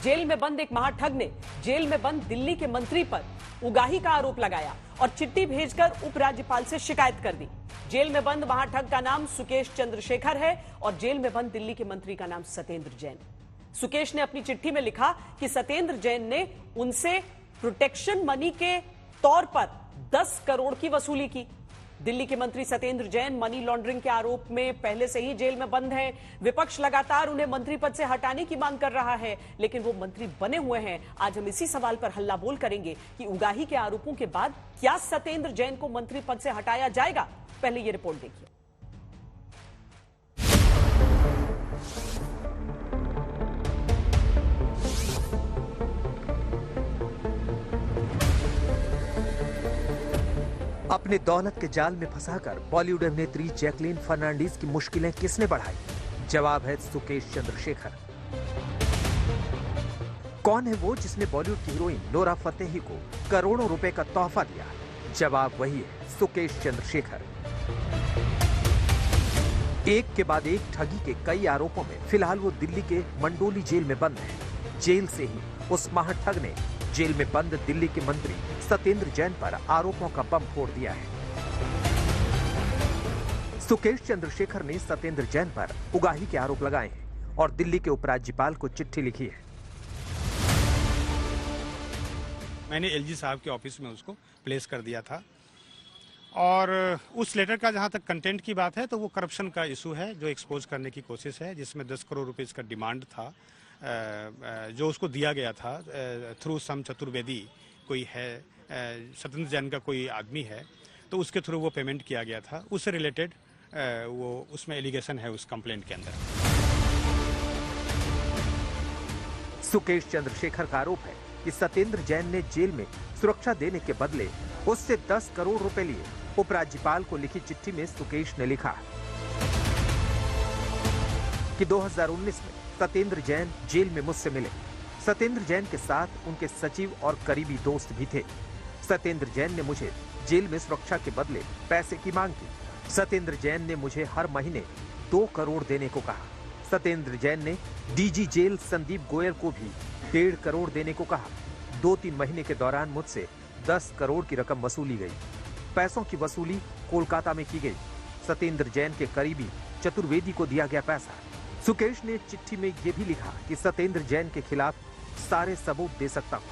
Jail में बंद एक महाठग ने जेल में बंद दिल्ली के मंत्री पर उगाही का आरोप लगाया और चिट्ठी भेजकर उपराज्यपाल से शिकायत कर दी। जेल में बंद महाठग का नाम सुकेश चंद्रशेखर है और जेल में बंद दिल्ली के मंत्री का नाम सत्येंद्र जैन। सुकेश ने अपनी चिट्ठी में लिखा कि सत्येंद्र जैन ने उनसे प्रोटेक्शन मनी के तौर पर 10 करोड़ की वसूली की। दिल्ली के मंत्री सत्येंद्र जैन मनी लॉन्ड्रिंग के आरोप में पहले से ही जेल में बंद हैं। विपक्ष लगातार उन्हें मंत्री पद से हटाने की मांग कर रहा है, लेकिन वो मंत्री बने हुए हैं। आज हम इसी सवाल पर हल्ला बोल करेंगे कि उगाही के आरोपों के बाद क्या सत्येंद्र जैन को मंत्री पद से हटाया जाएगा। पहले ये रिपोर्ट देखिए। अपने दौलत के जाल में फंसाकर बॉलीवुड अभिनेत्री जैकलीन फर्नांडीज की मुश्किलें किसने बढ़ाई? जवाब है सुकेश चंद्रशेखर। कौन है वो जिसने बॉलीवुड की हीरोइन नोरा फतेही को करोड़ों रुपए का तोहफा दिया? जवाब वही है, सुकेश चंद्रशेखर। एक के बाद एक ठगी के कई आरोपों में फिलहाल वो दिल्ली के मंडोली जेल में बंद है। जेल से ही उस महाठग ने जेल में बंद दिल्ली के मंत्री सत्येंद्र जैन पर आरोपों का बम फोड़ दिया है। सुकेश चंद्रशेखर ने सत्येंद्र जैन पर उगाही के आरोप लगाए हैं और दिल्ली के उपराज्यपाल को चिट्ठी लिखी है। मैंने एलजी साहब के ऑफिस में उसको प्लेस कर दिया था और उस लेटर का जहां तक कंटेंट की बात है तो वो करप्शन का इशू है जो एक्सपोज करने की कोशिश है, जिसमें 10 करोड़ रुपए का डिमांड था जो उसको दिया गया था थ्रू सम चतुर्वेदी कोई है, सत्येंद्र जैन का कोई आदमी है, तो उसके थ्रू वो पेमेंट किया गया था। उससे रिलेटेड वो उसमें एलिगेशन है उस कंप्लेंट के अंदर। सुकेश चंद्रशेखर का आरोप है कि सत्येंद्र जैन ने जेल में सुरक्षा देने के बदले उससे 10 करोड़ रुपए लिए। उपराज्यपाल को लिखी चिट्ठी में सुकेश ने लिखा कि 2019 में सत्येंद्र जैन जेल में मुझसे मिले। सत्येंद्र जैन के साथ उनके सचिव और करीबी दोस्त भी थे। सत्येंद्र जैन ने मुझे जेल में सुरक्षा के बदले पैसे की मांग की। सत्येंद्र जैन ने मुझे हर महीने 2 करोड़ देने को कहा। सत्येंद्र जैन ने डीजी जेल संदीप गोयल को भी 1.5 करोड़ देने को कहा। 2-3 महीने के दौरान मुझसे 10 करोड़ की रकम वसूली गई। पैसों की वसूली कोलकाता में की गई। सत्येंद्र जैन के करीबी चतुर्वेदी को दिया गया पैसा। सुकेश ने चिट्ठी में यह भी लिखा कि सत्येंद्र जैन के खिलाफ सारे सबूत दे सकता हूं।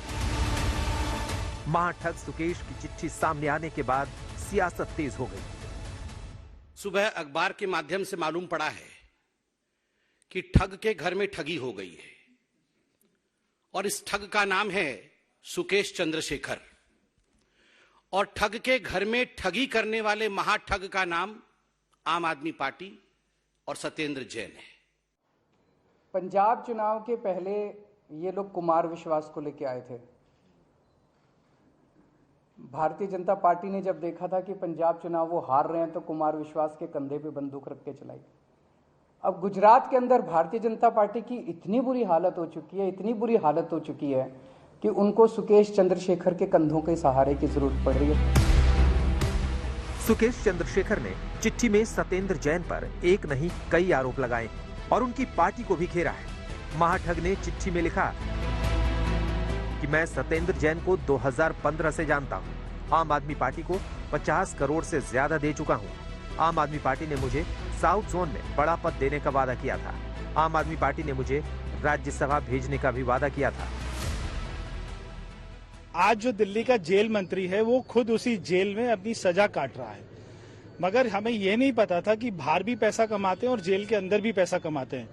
महाठग सुकेश की चिट्ठी सामने आने के बाद सियासत तेज हो गई। सुबह अखबार के माध्यम से मालूम पड़ा है कि ठग के घर में ठगी हो गई है और इस ठग का नाम है सुकेश चंद्रशेखर और ठग के घर में ठगी करने वाले महाठग का नाम आम आदमी पार्टी और सत्येंद्र जैन है। पंजाब चुनाव के पहले ये लोग कुमार विश्वास को लेके आए थे। भारतीय जनता पार्टी ने जब देखा था कि पंजाब चुनाव वो हार रहे हैं तो कुमार विश्वास के कंधे पे बंदूक रख के चलाई। अब गुजरात के अंदर भारतीय जनता पार्टी की इतनी बुरी हालत हो चुकी है, इतनी बुरी हालत हो चुकी है कि उनको सुकेश चंद्रशेखर के कंधों के सहारे की जरूरत पड़ रही है। सुकेश चंद्रशेखर ने चिट्ठी में सत्येंद्र जैन पर एक नहीं कई आरोप लगाए और उनकी पार्टी को भी घेरा है। महाठग ने चिट्ठी में लिखा कि मैं सत्येंद्र जैन को 2015 से जानता हूं। आम आदमी पार्टी को 50 करोड़ से ज्यादा दे चुका हूं। आम आदमी पार्टी ने मुझे साउथ जोन में बड़ा पद देने का वादा किया था। आम आदमी पार्टी ने मुझे राज्यसभा भेजने का भी वादा किया था। आज जो दिल्ली का जेल मंत्री है वो खुद उसी जेल में अपनी सजा काट रहा है, मगर हमें ये नहीं पता था कि बाहर भी पैसा कमाते हैं और जेल के अंदर भी पैसा कमाते हैं।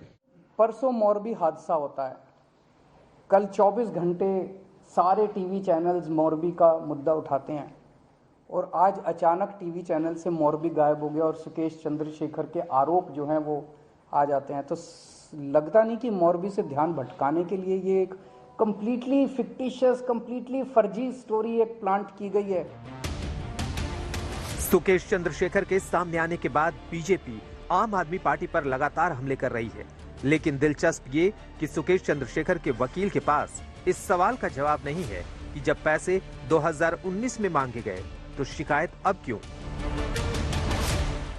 परसों मोरबी हादसा होता है, कल 24 घंटे सारे टीवी चैनल्स मोरबी का मुद्दा उठाते हैं और आज अचानक टीवी चैनल से मोरबी गायब हो गया और सुकेश चंद्रशेखर के आरोप जो हैं वो आ जाते हैं। तो लगता नहीं कि मोरबी से ध्यान भटकाने के लिए ये एक कंप्लीटली फिक्टिशियस, कंप्लीटली फर्जी स्टोरी एक प्लांट की गई है। सुकेश चंद्रशेखर के सामने आने के बाद बीजेपी आम आदमी पार्टी पर लगातार हमले कर रही है, लेकिन दिलचस्प ये कि सुकेश चंद्रशेखर के वकील के पास इस सवाल का जवाब नहीं है कि जब पैसे 2019 में मांगे गए तो शिकायत अब क्यों?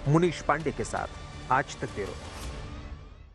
मुनीश पांडे के साथ आज तक ब्यूरो।